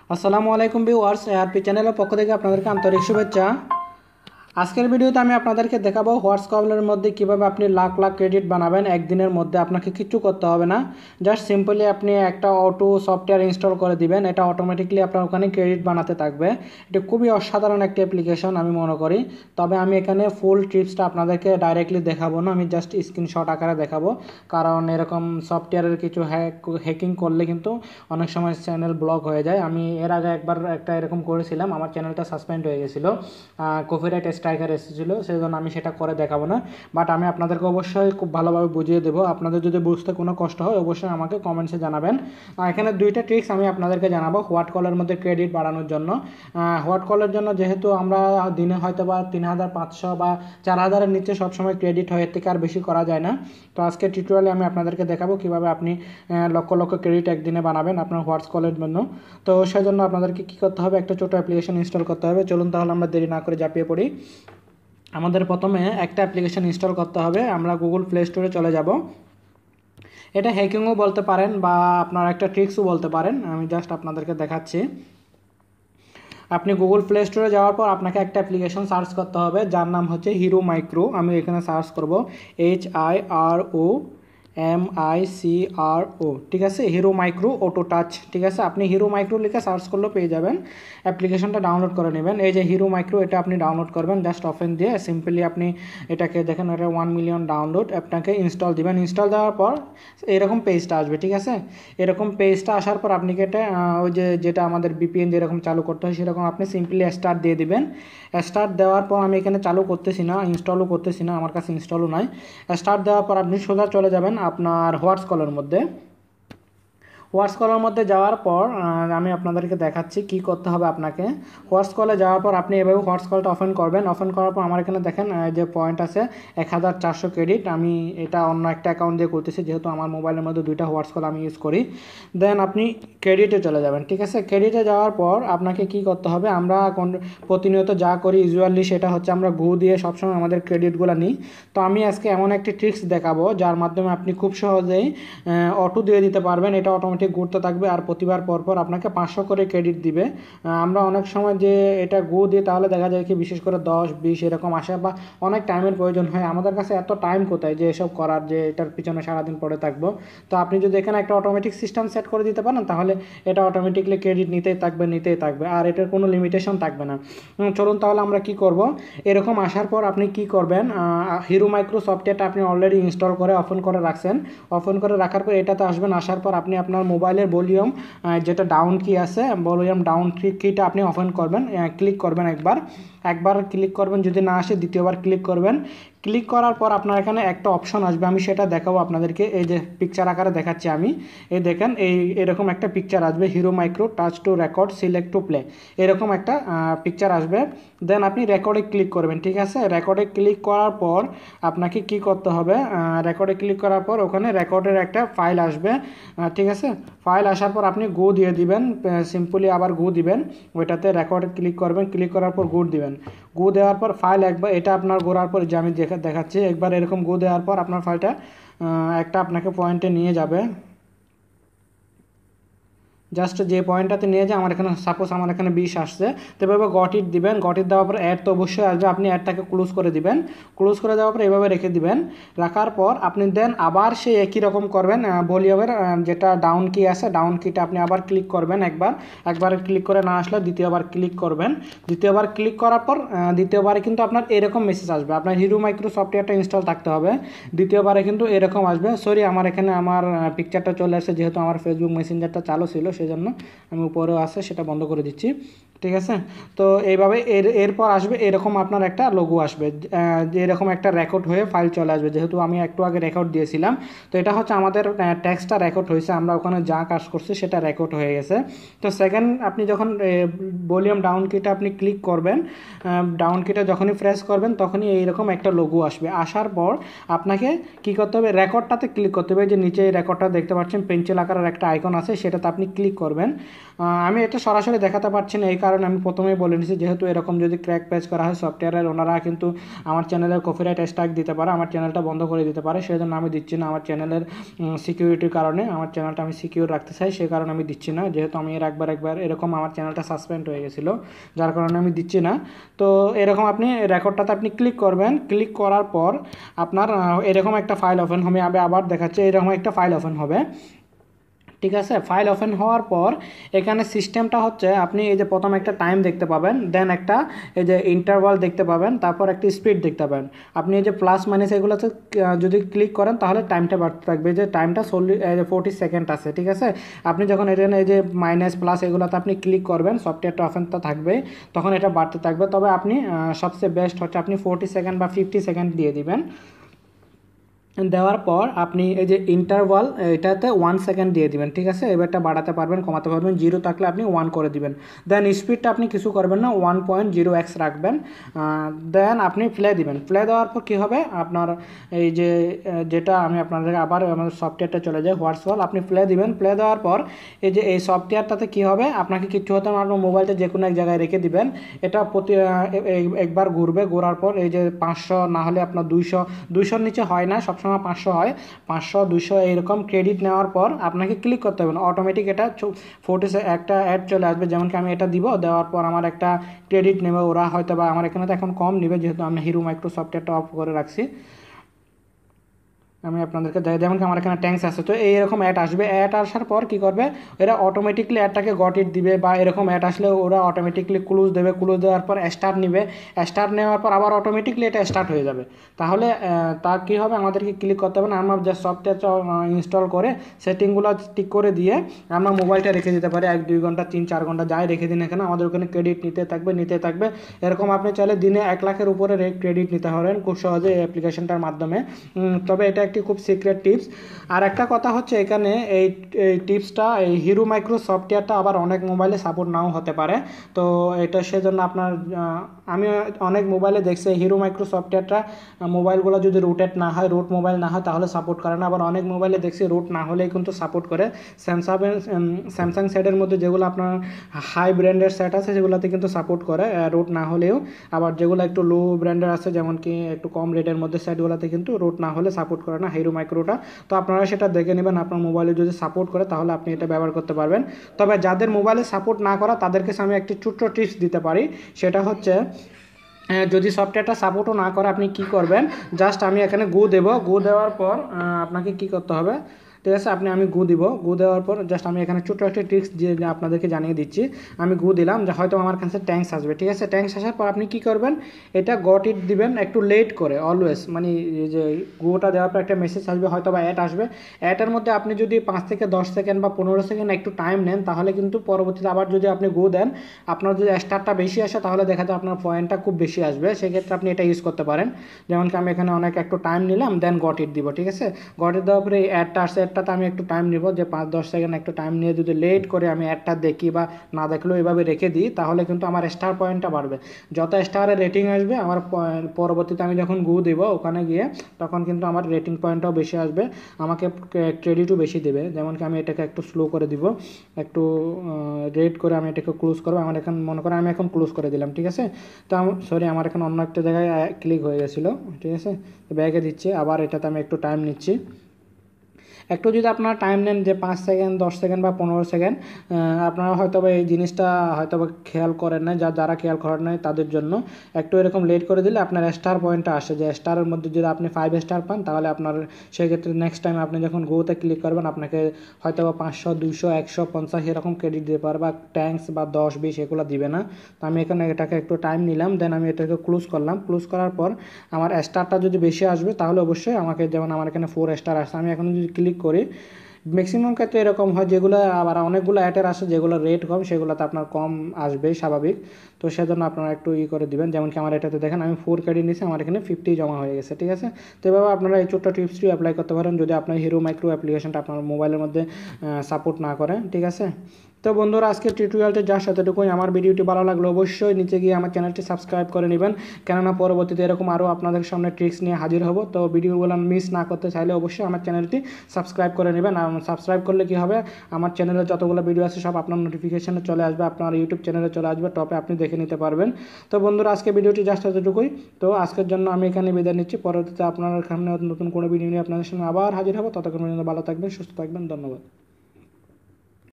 আসসালামু আলাইকুম viewers, ARP চ্যানেলের পক্ষ থেকে আপনাদেরকে আন্তরিক শুভেচ্ছা। আজকের ভিডিওতে আমি আপনাদেরকে দেখাবো হোয়াটসঅ্যাপের মধ্যে কিভাবে আপনি লাখ লাখ ক্রেডিট বানাবেন একদিনের মধ্যে। আপনাকে কিচ্ছু করতে হবে না, জাস্ট সিম্পলি আপনি একটা অটো সফটওয়্যার ইনস্টল করে দিবেন, এটা অটোমেটিকলি আপনার ওখানে ক্রেডিট বানাতে থাকবে। এটা খুবই অসাধারণ একটা অ্যাপ্লিকেশন আমি মনে করি। তবে আমি এখানে ফুল টিপসটা আপনাদেরকে ডাইরেক্টলি দেখাবো না, আমি জাস্ট স্ক্রিনশট আকারে দেখাবো, কারণ এরকম সফটওয়্যারের কিছু হ্যাকিং করলে কিন্তু অনেক সময় চ্যানেল ব্লক হয়ে যায়। আমি এর আগে একবার একটা এরকম করেছিলাম, আমার চ্যানেলটা সাসপেন্ড হয়ে গেছিলো, কপিরাইট স্ট্রাইকার এসেছিলো, সেই জন্য আমি সেটা করে দেখাবো না। বাট আমি আপনাদেরকে অবশ্যই খুব ভালোভাবে বুঝিয়ে দেবো। আপনাদের যদি বুঝতে কোনো কষ্ট হয় অবশ্যই আমাকে কমেন্টসে জানাবেন। এখানে দুইটা ট্রিক্স আমি আপনাদেরকে জানাবো হোয়াট কলের মধ্যে ক্রেডিট বাড়ানোর জন্য। হোয়াট কলের জন্য যেহেতু আমরা দিনে হয়তো বা 3500 বা 4000-এর নিচে সবসময় ক্রেডিট হয়, এর থেকে আর বেশি করা যায় না। তো আজকে টিউটোরিয়ালে আমি আপনাদেরকে দেখাবো কীভাবে আপনি লক্ষ লক্ষ ক্রেডিট একদিনে বানাবেন আপনার হোয়াটস কলের জন্য। তো সেই জন্য আপনাদেরকে কী করতে হবে, একটা ছোটো অ্যাপ্লিকেশন ইনস্টল করতে হবে। চলুন তাহলে আমরা দেরি না করে ঝাঁপিয়ে পড়ি। আমাদের প্রথমে একটা অ্যাপ্লিকেশন ইনস্টল করতে হবে। আমরা গুগল প্লে স্টোরে চলে যাব। এটা হ্যাকিংও বলতে পারেন বা আপনার একটা ট্রিক্সও বলতে পারেন, আমি জাস্ট আপনাদেরকে দেখাচ্ছি। আপনি গুগল প্লে স্টোরে যাওয়ার পর আপনাকে একটা অ্যাপ্লিকেশন সার্চ করতে হবে যার নাম হচ্ছে হিরো মাইক্রো। আমি এখানে সার্চ করব HIROMICRO, ঠিক আছে, হিরো মাইক্রো অটো টাচ। ঠিক আছে, আপনি হিরো মাইক্রো লিখে সার্চ করলেও পেয়ে যাবেন। অ্যাপ্লিকেশনটা ডাউনলোড করে নেবেন। এই যে হিরো মাইক্রো, এটা আপনি ডাউনলোড করবেন জাস্ট ওপেন দিয়ে। সিম্পলি আপনি এটাকে দেখেন, এটা 1 মিলিয়ন ডাউনলোড। আপনাকে ইনস্টল দিবেন। ইনস্টল দেওয়ার পর এরকম পেজটা আসবে। ঠিক আছে, এরকম পেজটা আসার পর আপনি এটা ওই যেটা আমাদের বিপিএন যেরকম চালু করতে হয় সেরকম আপনি সিম্পলি স্টার্ট দিয়ে দিবেন। স্টার্ট দেওয়ার পর আমি এখানে চালু করতেছি না, ইনস্টলও করতেছি না, আমার কাছে ইনস্টলও নাই। স্টার্ট দেওয়ার পর আপনি সোজা চলে যাবেন আপনার হোয়াটস কলের মধ্যে। হোয়াটস কলের মধ্যে যাওয়ার পর আমি আপনাদেরকে দেখাচ্ছি কি করতে হবে আপনাকে। হোয়াটস কলে যাওয়ার পর আপনি এভাবে হোয়াটস কলটা ওপেন করবেন। ওপেন করার পর আমার এখানে দেখেন যে পয়েন্ট আছে 1400 ক্রেডিট। আমি এটা অন্য একটা অ্যাকাউন্ট দিয়ে করতেছি, যেহেতু আমার মোবাইলের মধ্যে দুইটা হোয়াটস কল আমি ইউজ করি। দেন আপনি ক্রেডিটে চলে যাবেন। ঠিক আছে, ক্রেডিটে যাওয়ার পর আপনাকে কি করতে হবে, আমরা প্রতিনিয়ত যা করি ইউজুয়ালি সেটা হচ্ছে আমরা গু দিয়ে সবসময় আমাদের ক্রেডিটগুলো নিই। তো আমি আজকে এমন একটি ট্রিক্স দেখাবো যার মাধ্যমে আপনি খুব সহজেই অটো দিয়ে দিতে পারবেন। এটা অটোমেটিক ঘুরতে থাকবে আর প্রতিবার পরপর আপনাকে 500 করে ক্রেডিট দিবে। আমরা অনেক সময় যে এটা গু দিই তাহলে দেখা যায় কি বিশেষ করে 10-20 এরকম আসে বা অনেক টাইমের প্রয়োজন হয়। আমাদের কাছে এত টাইম কোথায় যে এসব করার, যে এটার পিছনে সারাদিন পড়ে থাকবো। তো আপনি যদি এখানে একটা অটোমেটিক সিস্টেম সেট করে দিতে পারেন তাহলে এটা অটোমেটিকলি ক্রেডিট নিতেই থাকবে আর এটার কোনো লিমিটেশন থাকবে না। চলুন তাহলে আমরা কি করব। এরকম আসার পর আপনি কি করবেন, হিরো মাইক্রো সফটওয়্যারটা আপনি অলরেডি ইনস্টল করে ওপেন করে রাখছেন। ওপেন করে রাখার পর এটাতে আসবেন। আসার পর আপনি আপনার মোবাইলের ভলিউম যেটা ডাউন কি আছে, ভলিউম ডাউন কিটা আপনি ওপেন করবেন, ক্লিক করবেন একবার ক্লিক করবেন। যদি না আসে দ্বিতীয়বার ক্লিক করবেন। ক্লিক করার পর আপনার এখানে একটা অপশন আসবে, আমি সেটা দেখাবো আপনাদেরকে। এই যে পিকচার আকারে দেখাচ্ছি আমি, এই দেখেন এরকম একটা পিকচার আসবে, hero micro touch two record select to play, এরকম একটা পিকচার আসবে। দেন আপনি রেকর্ডে ক্লিক করবেন। ঠিক আছে, রেকর্ডে ক্লিক করার পর আপনাকে কি করতে হবে, রেকর্ডে ক্লিক করার পর ওখানে রেকর্ডের একটা ফাইল আসবে। ঠিক আছে, ফাইল আসার পর আপনি গো দিয়ে দিবেন, সিম্পলি আবার গো দিবেন। ওইটাতে রেকর্ডে ক্লিক করবেন, ক্লিক করার পর গো দিবেন। গো দেওয়ার পর ফাইল একবার এটা আপনার গোড়ার পর যে আমি দেখাচ্ছি, একবার এরকম গো দেওয়ার পর আপনার ফাইলটা একটা আপনাকে পয়েন্টে নিয়ে যাবে। জাস্ট যে পয়েন্টটাতে নিয়ে যায়, আমার এখানে সাপোজ আমার এখানে 20 আসছে, তো এভাবে গট ইট দিবেন। গট ইট দেওয়ার পর অ্যাড তো অবশ্যই আসবে, আপনি অ্যাডটাকে ক্লোজ করে দিবেন। ক্লোজ করে দেওয়ার পর এভাবে রেখে দিবেন। রাখার পর আপনি দেন আবার সেই একই রকম করবেন। ভলিউমের যেটা ডাউন কি আছে, ডাউন কিটা আপনি আবার ক্লিক করবেন। একবার ক্লিক করে না আসলে দ্বিতীয়বার ক্লিক করবেন। দ্বিতীয়বার ক্লিক করার পর দ্বিতীয়বারে কিন্তু আপনার এরকম মেসেজ আসবে, আপনার হিরো মাইক্রো সফটওয়্যারটা ইনস্টল থাকতে হবে। দ্বিতীয়বারে কিন্তু এরকম আসবে। সরি, আমার এখানে আমার পিকচারটা চলে আসছে, যেহেতু আমার ফেসবুক মেসেঞ্জারটা চালু ছিল সেই জন্য আমি উপরেও আছে সেটা বন্ধ করে দিচ্ছি। ঠিক আছে, তো এইভাবে এরপর আসবে এরকম আপনার একটা লোগো আসবে, যে এরকম একটা রেকর্ড হয়ে ফাইল চলে আসবে। যেহেতু আমি একটু আগে রেকর্ড দিয়েছিলাম, তো এটা হচ্ছে আমাদের টেক্সটটা রেকর্ড হয়েছে, আমরা ওখানে যা কাজ করছি সেটা রেকর্ড হয়ে গেছে। তো সেকেন্ড আপনি যখন ভলিউম ডাউন কিটা আপনি ক্লিক করবেন, ডাউন কিটা যখনই প্রেস করবেন তখনই এইরকম একটা লোগো আসবে। আসার পর আপনাকে কি করতে হবে, রেকর্ডটাতে ক্লিক করতে হবে। যে নিচে রেকর্ডটা দেখতে পাচ্ছেন পেন্সিল আকারের একটা আইকন আছে, সেটাতে আপনি ক্লিক করবেন। আমি এটা সরাসরি দেখাতে পারছি না এই কারণে আমি প্রথমেই বলে নিচ্ছি, যেহেতু এরকম যদি ক্র্যাক পেজ করা হয় সফটওয়্যারের, ওনারা কিন্তু আমার চ্যানেলের কপিরাইট স্ট্রাইক দিতে পারে, আমার চ্যানেলটা বন্ধ করে দিতে পারে। সেই জন্য আমি দিচ্ছি না, আমার চ্যানেলের সিকিউরিটির কারণে, আমার চ্যানেলটা আমি সিকিউর রাখতে চাই, সেই কারণে আমি দিচ্ছি না। যেহেতু আমি একবার এরকম আমার চ্যানেলটা সাসপেন্ড হয়ে গেছিলো, যার কারণে আমি দিচ্ছি না। তো এরকম আপনি রেকর্ডটাতে আপনি ক্লিক করবেন, ক্লিক করার পর আপনার এরকম একটা ফাইল ওপেন হবে। আমি আবার দেখাচ্ছি, এরকম একটা ফাইল ওপেন হবে, ঠিক আছে। ফাইল ওপেন হওয়ার পর এখানে সিস্টেমটা হচ্ছে, আপনি এই যে প্রথম একটা টাইম দেখতে পাবেন, দেন একটা এই যে ইন্টারভাল দেখতে পাবেন, তারপর একটা স্পিড দেখতে পাবেন। আপনি এই যে প্লাস মাইনাস এগুলোতে যদি ক্লিক করেন তাহলে টাইমটা বাড়তে থাকবে, যে টাইমটা 40 সেকেন্ড আছে, ঠিক আছে। আপনি যখন এখানে এই যে মাইনাস প্লাস এগুলোতে আপনি ক্লিক করবেন, সফটওয়্যারটা ওপেন তো থাকবে, তখন এটা বাড়তে থাকবে। তবে আপনি সবচেয়ে বেস্ট হচ্ছে আপনি 40 সেকেন্ড বা 50 সেকেন্ড দিয়ে দিবেন। দেওয়ার পর আপনি এই যে ইন্টারভাল এটাতে 1 সেকেন্ড দিয়ে দিবেন, ঠিক আছে। এবারটা বাড়াতে পারবেন, কমাতে পারবেন, 0 থাকলে আপনি 1 করে দিবেন। দেন স্পিডটা আপনি কিছু করবেন না, 1.0x রাখবেন। দেন আপনি প্লে দিবেন। প্লে দেওয়ার পর কী হবে, আপনার এই যে যেটা আমি আপনাদের আবার আমাদের সফটওয়্যারটা চলে যায় হোয়াটসঅ্যাপ, আপনি প্লে দিবেন। প্লে দেওয়ার পর এই যে এই সফটওয়্যারটাতে কী হবে, আপনাকে কিছু হতে না, আপনার মোবাইলটা যে কোনো এক জায়গায় রেখে দিবেন। এটা প্রতি একবার ঘুরবে, ঘোরার পর এই যে 500 না হলে আপনার 200 নিচে হয় না, সবসময় 500 হয়, 500 200 এইরকম ক্রেডিট নেওয়ার পর আপনাকে ক্লিক করতে হবে না, অটোমেটিক এটা 40 একটা অ্যাড চলে আসবে। যেমন কি আমি এটা দিব, দেওয়ার পর আমার একটা ক্রেডিট নেবে ওরা, হয়তো বা আমার এখানে তো এখন কম নেবে, যেহেতু আমি হিরো মাইক্রো সফটওয়্যারটা অফ করে রাখছি। আমি আপনাদেরকে যেমন কি আমার এখানে ট্যাঙ্কস আছে, তো এইরকম অ্যাড আসবে। অ্যাড আসার পর কী করবে, এরা অটোমেটিকলি অ্যাডটাকে গট ইট দিবে, বা এরকম অ্যাড আসলে ওরা অটোমেটিকলি ক্লোজ দেবে। ক্লোজ দেওয়ার পর স্টার্ট নেবে, স্টার্ট নেওয়ার পর আবার অটোমেটিকলি এটা স্টার্ট হয়ে যাবে। তাহলে তা কী হবে, আমাদেরকে ক্লিক করতে হবে না, আমরা জাস্ট সফটওয়্যারটা ইনস্টল করে সেটিংগুলো ঠিক করে দিয়ে আমরা মোবাইলটা রেখে দিতে পারি 1-2 ঘন্টা 3-4 ঘন্টা যাই রেখে দিন এখানে, আমাদের ওখানে ক্রেডিট নিতে থাকবে। এরকম আপনি চাইলে দিনে 1 লাখের উপরে ক্রেডিট নিতে পারেন খুব সহজে এই অ্যাপ্লিকেশনটার মাধ্যমে। তবে এটা একটি খুব সিক্রেট টিপস। আর একটা কথা হচ্ছে, এখানে এই টিপসটা, এই হিরো মাইক্রো সফটওয়্যারটা আবার অনেক মোবাইলে সাপোর্ট নাও হতে পারে। তো এটা সেজন্য আপনার আমি অনেক মোবাইলে দেখছি হিরো মাইক্রো সফটওয়্যারটা মোবাইলগুলো যদি রুটেড না হয়, রুট মোবাইল না হয় তাহলে সাপোর্ট করে না। আবার অনেক মোবাইলে দেখছি রুট না হলেই কিন্তু সাপোর্ট করে। স্যামসাং সেটের মধ্যে যেগুলো আপনার হাই ব্র্যান্ডের সেট আছে সেগুলোতে কিন্তু সাপোর্ট করে রুট না হলেও। আবার যেগুলো একটু লো ব্র্যান্ডের আছে, যেমন কি একটু কম রেটের মধ্যে সেটগুলোতে কিন্তু রুট না হলে সাপোর্ট করে না হিরো মাইক্রোটা। তো আপনারা সেটা দেখে নেবেন, আপনার মোবাইলে যদি সাপোর্ট করে তাহলে আপনি এটা ব্যবহার করতে পারবেন। তবে যাদের মোবাইলে সাপোর্ট না করা তাদেরকে আমি একটি ছোট্ট টিপস দিতে পারি, সেটা হচ্ছে যদি সফটওয়্যারটা সাপোর্টও না করে আপনি কি করবেন, জাস্ট আমি এখানে গো দেব। গো দেওয়ার পর আপনাকে কি করতে হবে, ঠিক আছে। আমি গু দিব, গু দেওয়ার পর জাস্ট আমি এখানে ছোটো একটা ট্রিক্স যে আপনাদেরকে জানিয়ে দিচ্ছি। আমি গু দিলাম, যে হয়তো আমার কাছে ট্যাঙ্কস আসবে, ঠিক আছে। ট্যাঙ্কস আসার পর আপনি কী করবেন, এটা গট ইট দিবেন একটু লেট করে, অলওয়েজ মানে যে গুটা দেওয়ার পর একটা মেসেজ আসবে, হয়তো বা অ্যাড আসবে। অ্যাডের মধ্যে আপনি যদি 5 থেকে 10 সেকেন্ড বা 15 সেকেন্ড একটু টাইম নেন, তাহলে কিন্তু পরবর্তীতে আবার যদি আপনি গু দেন, আপনার যদি স্টারটা বেশি আসে তাহলে দেখা যায় আপনার পয়েন্টটা খুব বেশি আসবে। সেক্ষেত্রে আপনি এটা ইউজ করতে পারেন। যেমন কি আমি এখানে অনেক একটু টাইম নিলাম, দেন গট ইট দিব, ঠিক আছে। গট ইট দেওয়ার পরে এই অ্যাডটা আসছে, অ্যাডটাতে আমি একটু টাইম নিব, যে 5-10 সেকেন্ড একটু টাইম নিয়ে যদি লেট করে আমি অ্যাডটা দেখি বা না দেখলেও এভাবে রেখে দিই, তাহলে কিন্তু আমার স্টার পয়েন্টটা বাড়বে। যত স্টারের রেটিং আসবে, আমার পরবর্তীতে আমি যখন গু দিব ওখানে গিয়ে, তখন কিন্তু আমার রেটিং পয়েন্টটাও বেশি আসবে, আমাকে ক্রেডিটও বেশি দেবে। যেমন কি আমি এটাকে একটু স্লো করে দিব, একটু রেট করে আমি এটাকে ক্লোজ করবো। আমার এখন মনে করেন আমি এখন ক্লোজ করে দিলাম, ঠিক আছে। তো সরি, আমার এখন অন্য একটা জায়গায় ক্লিক হয়ে গেছিলো, ঠিক আছে। ব্যাগে দিচ্ছি, আবার এটাতে আমি একটু টাইম নিচ্ছি। একটু যদি আপনারা টাইম নেন, যে 5 সেকেন্ড 10 সেকেন্ড বা 15 সেকেন্ড, আপনারা হয়তো বা এই জিনিসটা হয়তো বা খেয়াল করেন না, যারা খেয়াল করেন নাই তাদের জন্য একটু এরকম লেট করে দিলে আপনার স্টার পয়েন্টটা আসে, যে স্টারের মধ্যে যদি আপনি 5 স্টার পান, তাহলে আপনার সেক্ষেত্রে নেক্সট টাইম আপনি যখন গোতে ক্লিক করবেন, আপনাকে হয়তো বা 500 200 150 এরকম ক্রেডিট দিতে পারে, বা ট্যাঙ্কস বা 10-20 এগুলো দিবে না। তো আমি এখানে এটাকে একটু টাইম নিলাম, দেন আমি এটাকে ক্লোজ করলাম। ক্লোজ করার পর আমার স্টারটা যদি বেশি আসবে, তাহলে অবশ্যই আমাকে, যেমন আমার এখানে 4 স্টার আসছে, আমি এখন যদি ক্লিক করি, ম্যাক্সিমাম ক্ষেত্রে এরকম হয়, যেগুলো আবার অনেকগুলো অ্যাটের আসে যেগুলো রেট কম, সেগুলোতে আপনার কম আসবে স্বাভাবিক। তো সেজন্য আপনারা একটু করে দিবেন। যেমন কি আমার এটাতে দেখেন আমি 4 ক্রেডিট নিয়েছি, আমার এখানে 50 জমা হয়ে গেছে, ঠিক আছে। তো এভাবে আপনারা এই ছোট্ট টিপসটি অ্যাপ্লাই করতে পারেন যদি আপনার হিরো মাইক্রো অ্যাপ্লিকেশনটা আপনার মোবাইলের মধ্যে সাপোর্ট না করে, ঠিক আছে। তো বন্ধুরা আজকের টিউটোরিয়ালটি যার সাথেটুকুই, আমার ভিডিওটি ভালো লাগলে অবশ্যই নিচে গিয়ে আমার চ্যানেলটি সাবস্ক্রাইব করে নেবেন, কেননা পরবর্তীতে এরকম আরও আপনাদের সামনে ট্রিক্স নিয়ে হাজির হব। তো ভিডিওগুলো মিস না করতে চাইলে অবশ্যই আমার চ্যানেলটি সাবস্ক্রাইব করে নেবেন। আর সাবস্ক্রাইব করলে কী হবে, আমার চ্যানেলে যতগুলো ভিডিও আছে সব আপনার নোটিফিকেশনে চলে আসবে, আপনার ইউটিউব চ্যানেলে চলে আসবে, টপে আপনি দেখে নিতে পারবেন। তো বন্ধুরা আজকে ভিডিওটি জাস্ট এতটুকুই। তো আজকের জন্য আমি এখানে বিদায় নিচ্ছি, পরবর্তীতে আপনার এখানে নতুন কোনো ভিডিও নিয়ে আপনাদের সামনে আবার হাজির হব। ততক্ষণ পর্যন্ত ভালো থাকবেন, সুস্থ থাকবেন, ধন্যবাদ।